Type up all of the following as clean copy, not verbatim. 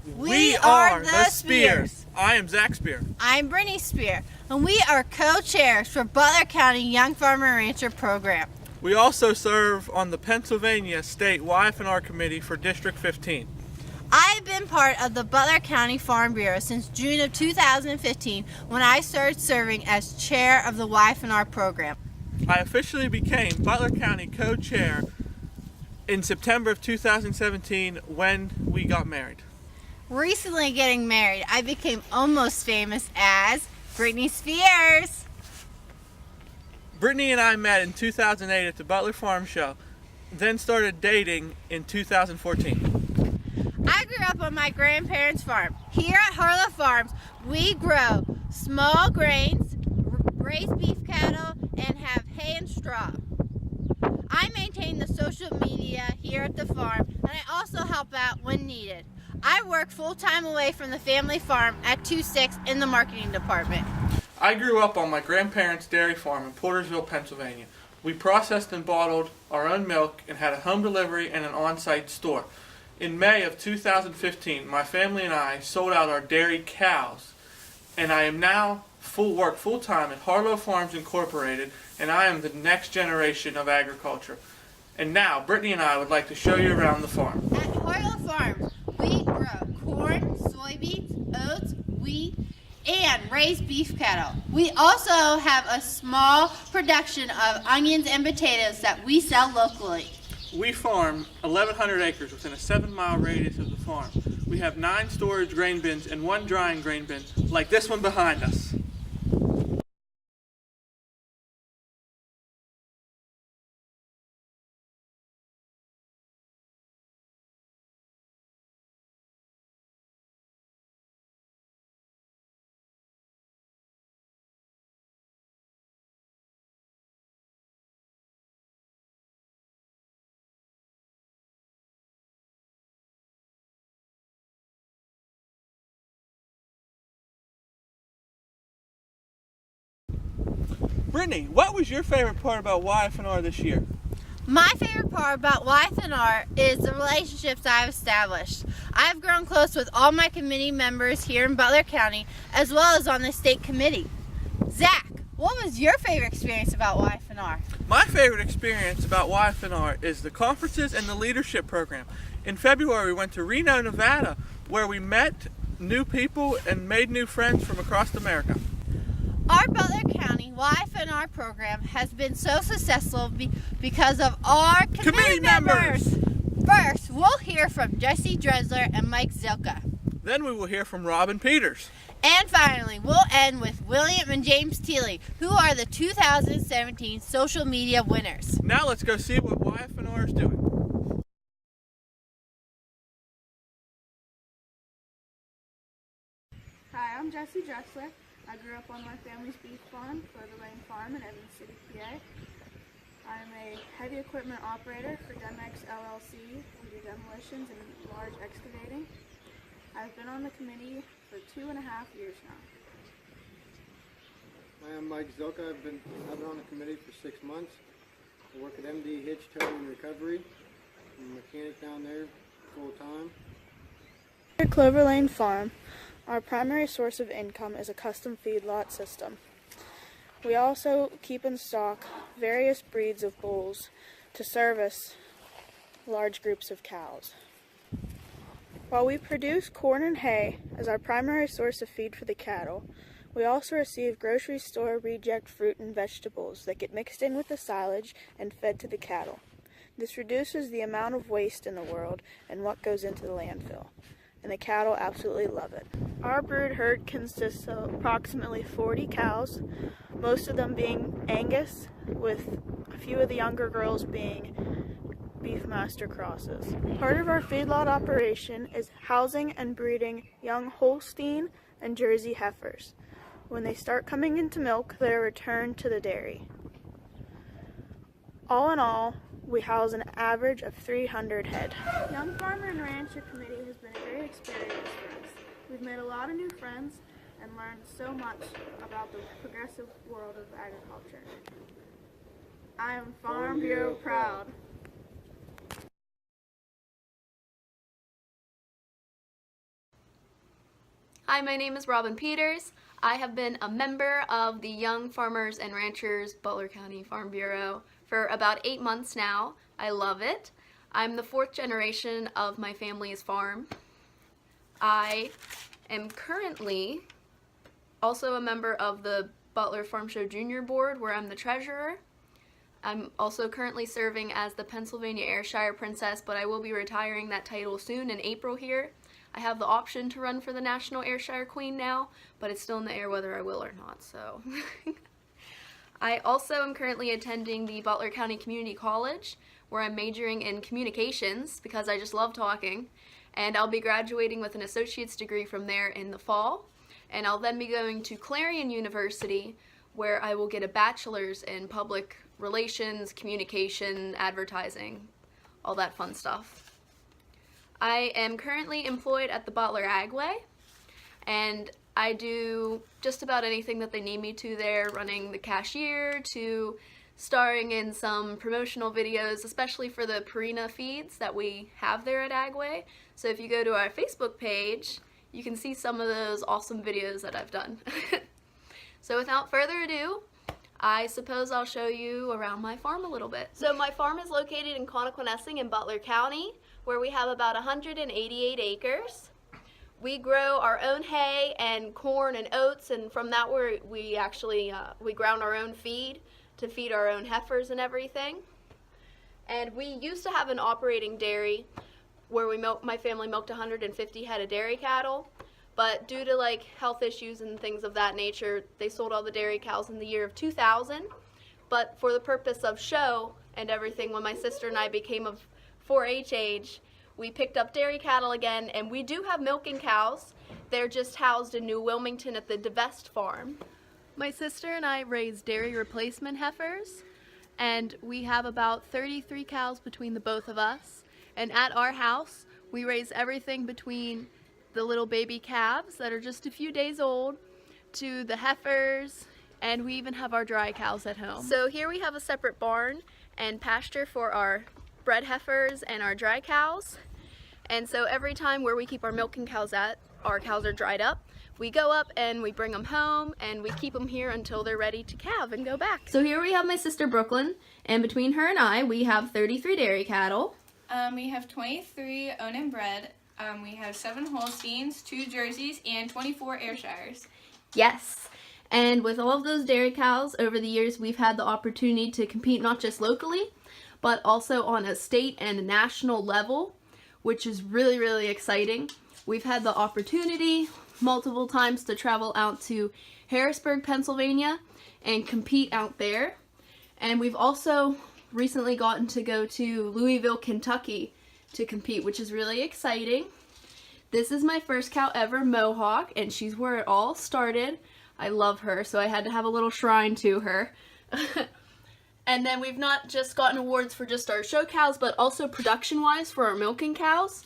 We are the Spears. I am Zach Spear. I'm Brittany Spear, and we are co-chairs for Butler County Young Farmer Rancher program. We also serve on the Pennsylvania State YF&R Committee for District 15. I've been part of the Butler County Farm Bureau since June of 2015 when I started serving as chair of the YF&R program. I officially became Butler County co-chair in September of 2017 when we got married. Recently getting married, I became almost famous as Brittany Spears. Brittany and I met in 2008 at the Butler Farm Show, then started dating in 2014. I grew up on my grandparents' farm. Here at Harlow Farms, we grow small grains, raise beef cattle, and have hay and straw. I maintain the social media here at the farm, and I also help out when needed. I work full-time away from the family farm at 2-6 in the marketing department. I grew up on my grandparents' dairy farm in Portersville, Pennsylvania. We processed and bottled our own milk and had a home delivery and an on-site store. In May of 2015, my family and I sold out our dairy cows, and I am now full-time at Harlow Farms Incorporated, and I am the next generation of agriculture. And now, Brittany and I would like to show you around the farm. At Harlow Farms, we grow corn, soybeans, oats, wheat, and raise beef cattle. We also have a small production of onions and potatoes that we sell locally. We farm 1,100 acres within a 7-mile radius of the farm. We have 9 storage grain bins and 1 drying grain bin, like this one behind us. Brittany, what was your favorite part about YF&R this year? My favorite part about YF&R is the relationships I've established. I've grown close with all my committee members here in Butler County, as well as on the state committee. Zach, what was your favorite experience about YF&R? My favorite experience about YF&R is the conferences and the leadership program. In February, we went to Reno, Nevada, where we met new people and made new friends from across America. Our Butler County YF&R program has been so successful because of our committee members. First, we'll hear from Jesse Dresler and Mike Zilka. Then we will hear from Robin Peters. And finally, we'll end with William and James Teeley, who are the 2017 social media winners. Now let's go see what YF&R is doing. Hi, I'm Jesse Drexler. I grew up on my family's beef farm, Butler Farm in Evans City, PA. I'm a heavy equipment operator for Demex LLC. We do demolitions and large excavating. I've been on the committee for 2.5 years now. Hi, I'm Mike Zilka. I've been on the committee for 6 months. I work at MD Hitch Towing and Recovery. I'm a mechanic down there full time. At Clover Lane Farm, our primary source of income is a custom feedlot system. We also keep in stock various breeds of bulls to service large groups of cows. While we produce corn and hay as our primary source of feed for the cattle, we also receive grocery store reject fruit and vegetables that get mixed in with the silage and fed to the cattle. This reduces the amount of waste in the world and what goes into the landfill, and the cattle absolutely love it. Our brood herd consists of approximately 40 cows, most of them being Angus, with a few of the younger girls being Beefmaster crosses. Part of our feedlot operation is housing and breeding young Holstein and Jersey heifers. When they start coming into milk, they are returned to the dairy. All in all, we house an average of 300 head. Young Farmer and Rancher Committee has been a great experience for us. We've made a lot of new friends and learned so much about the progressive world of agriculture. I am Farm Bureau proud. Hi, my name is Robin Peters. I have been a member of the Young Farmers and Ranchers Butler County Farm Bureau for about 8 months now. I love it. I'm the 4th generation of my family's farm. I am currently also a member of the Butler Farm Show Junior Board, where I'm the treasurer. I'm also currently serving as the Pennsylvania Ayrshire Princess, but I will be retiring that title soon in April here. I have the option to run for the National Ayrshire Queen now, but it's still in the air whether I will or not, so. I also am currently attending the Butler County Community College, where I'm majoring in communications because I just love talking, and I'll be graduating with an associate's degree from there in the fall, and I'll then be going to Clarion University, where I will get a bachelor's in public relations, communication, advertising, all that fun stuff. I am currently employed at the Butler Agway, and I do just about anything that they need me to there, running the cashier to starring in some promotional videos, especially for the Purina feeds that we have there at Agway. So if you go to our Facebook page, you can see some of those awesome videos that I've done. So without further ado, I suppose I'll show you around my farm a little bit. So my farm is located in Connoquenessing in Butler County, where we have about 188 acres. We grow our own hay and corn and oats, and from that we actually ground our own feed to feed our own heifers and everything. And we used to have an operating dairy where my family milked 150 head of dairy cattle, but due to like health issues and things of that nature, they sold all the dairy cows in the year of 2000. But for the purpose of show and everything, when my sister and I became of 4-H age, we picked up dairy cattle again, and we do have milking cows. They're just housed in New Wilmington at the DeVest farm. My sister and I raise dairy replacement heifers, and we have about 33 cows between the both of us. And at our house, we raise everything between the little baby calves that are just a few days old to the heifers, and we even have our dry cows at home. So here we have a separate barn and pasture for our bred heifers and our dry cows. And so every time where we keep our milking cows at, our cows are dried up, we go up and we bring them home and we keep them here until they're ready to calve and go back. So here we have my sister Brooklyn, and between her and I, we have 33 dairy cattle. We have 23 owned and bred. We have 7 Holsteins, 2 Jerseys, and 24 Ayrshires. Yes. And with all of those dairy cows, over the years, we've had the opportunity to compete not just locally, but also on a state and a national level, which is really, really exciting. We've had the opportunity multiple times to travel out to Harrisburg, Pennsylvania, and compete out there. And we've also recently gotten to go to Louisville, Kentucky to compete, which is really exciting. This is my first cow ever, Mohawk, and she's where it all started. I love her, so I had to have a little shrine to her. And then we've not just gotten awards for just our show cows, but also production-wise for our milking cows,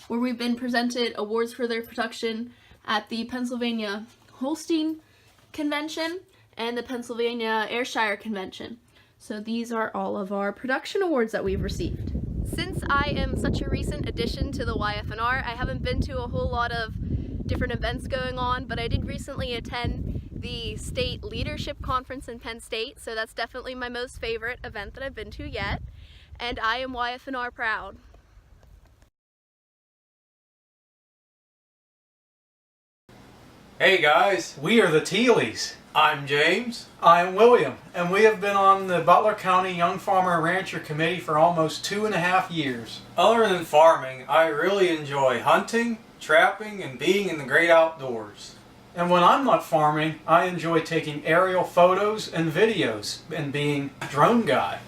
where we've been presented awards for their production at the Pennsylvania Holstein Convention and the Pennsylvania Ayrshire Convention. So these are all of our production awards that we've received. Since I am such a recent addition to the YF&R, I haven't been to a whole lot of different events going on, but I did recently attend the state leadership conference in Penn State, so that's definitely my most favorite event that I've been to yet, and I am YF&R proud. Hey guys, we are the Tealeys. I'm James. I'm William, and we have been on the Butler County Young Farmer and Rancher Committee for almost 2.5 years. Other than farming, I really enjoy hunting, trapping, and being in the great outdoors. And when I'm not farming, I enjoy taking aerial photos and videos and being a drone guy.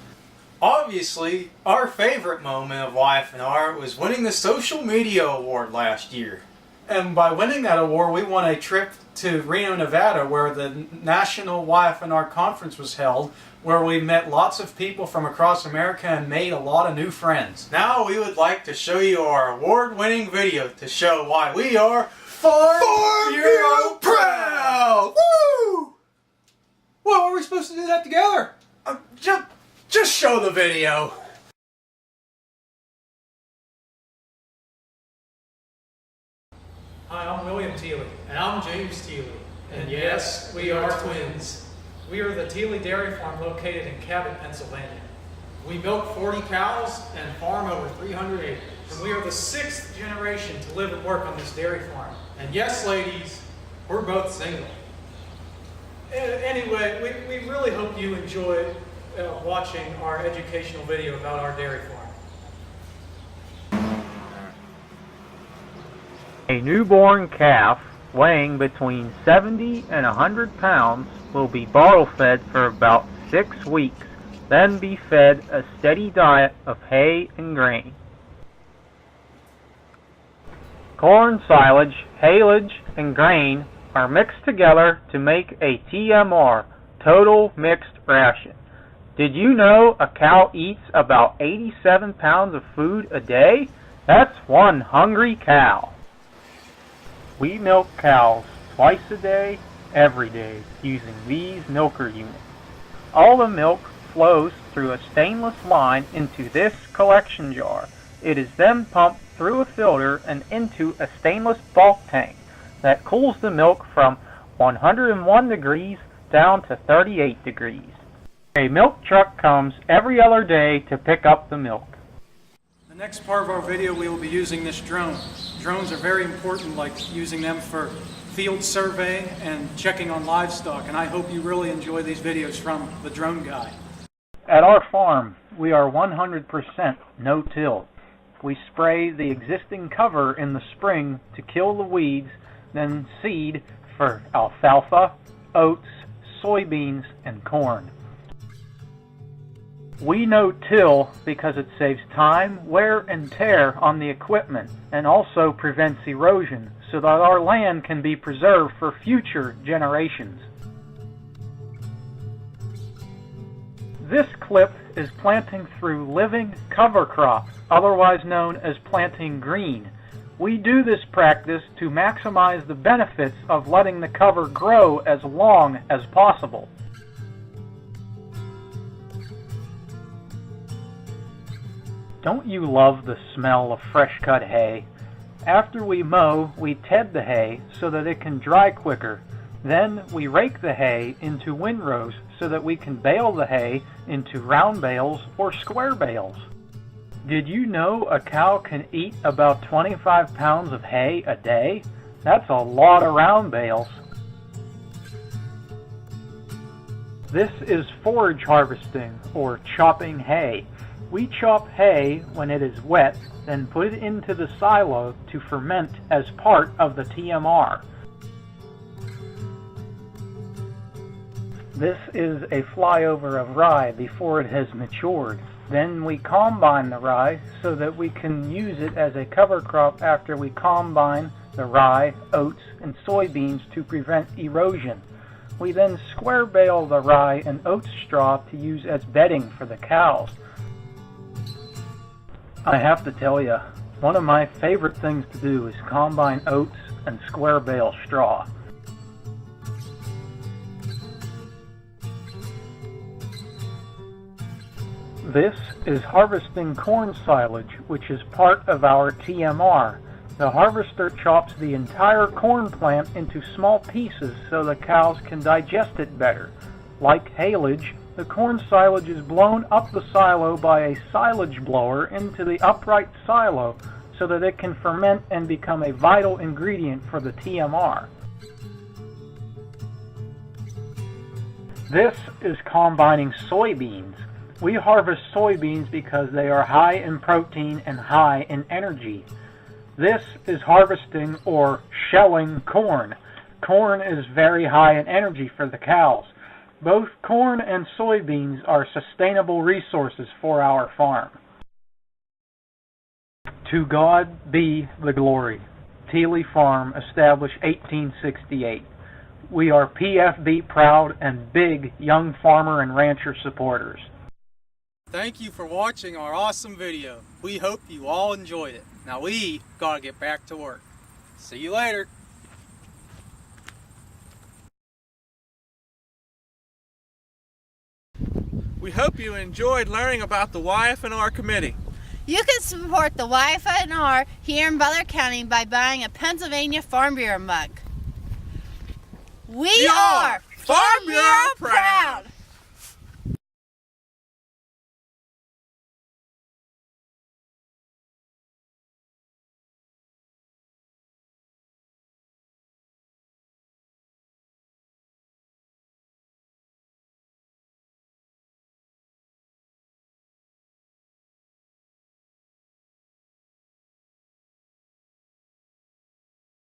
Obviously, our favorite moment of YF&R was winning the Social Media Award last year. And by winning that award, we won a trip to Reno, Nevada, where the National YF&R Conference was held, where we met lots of people from across America and made a lot of new friends. Now we would like to show you our award-winning video to show why we are Farm Bureau proud! Woo! Well, are we supposed to do that together? Just show the video. Hi, I'm William Teely. And I'm James Teely. And yes, we are twins. We are the Teely Dairy Farm located in Cabot, Pennsylvania. We milk 40 cows and farm over 300 acres. And we are the 6th generation to live and work on this dairy farm. And yes, ladies, we're both single. Anyway, we really hope you enjoyed watching our educational video about our dairy farm. A newborn calf weighing between 70 and 100 pounds will be bottle fed for about 6 weeks, then be fed a steady diet of hay and grain. Corn silage, haylage, and grain are mixed together to make a TMR, total mixed ration. Did you know a cow eats about 87 pounds of food a day? That's one hungry cow. We milk cows twice a day, every day, using these milker units. All the milk flows through a stainless line into this collection jar. It is then pumped through a filter and into a stainless bulk tank that cools the milk from 101 degrees down to 38 degrees. A milk truck comes every other day to pick up the milk. The next part of our video we will be using this drone. Drones are very important, like using them for field surveying and checking on livestock, and I hope you really enjoy these videos from the drone guy. At our farm, we are 100% no-till. We spray the existing cover in the spring to kill the weeds, then seed for alfalfa, oats, soybeans, and corn. We no-till because it saves time, wear, and tear on the equipment, and also prevents erosion, so that our land can be preserved for future generations. This clip is planting through living cover crop, otherwise known as planting green. We do this practice to maximize the benefits of letting the cover grow as long as possible. Don't you love the smell of fresh cut hay? After we mow, we ted the hay so that it can dry quicker. Then we rake the hay into windrows so that we can bale the hay into round bales or square bales. Did you know a cow can eat about 25 pounds of hay a day? That's a lot of round bales. This is forage harvesting, or chopping hay. We chop hay when it is wet, then put it into the silo to ferment as part of the TMR. This is a flyover of rye before it has matured. Then we combine the rye so that we can use it as a cover crop after we combine the rye, oats, and soybeans to prevent erosion. We then square bale the rye and oats straw to use as bedding for the cows. I have to tell you, one of my favorite things to do is combine oats and square bale straw. This is harvesting corn silage, which is part of our TMR. The harvester chops the entire corn plant into small pieces so the cows can digest it better. Like haylage, the corn silage is blown up the silo by a silage blower into the upright silo so that it can ferment and become a vital ingredient for the TMR. This is combining soybeans. We harvest soybeans because they are high in protein and high in energy. This is harvesting or shelling corn. Corn is very high in energy for the cows. Both corn and soybeans are sustainable resources for our farm. To God be the glory. Teely Farm, established 1868. We are PFB proud and big young farmer and rancher supporters. Thank you for watching our awesome video. We hope you all enjoyed it. Now we gotta get back to work. See you later. We hope you enjoyed learning about the YF&R committee. You can support the YF&R here in Butler County by buying a Pennsylvania Farm Bureau mug. We are Farm Bureau proud!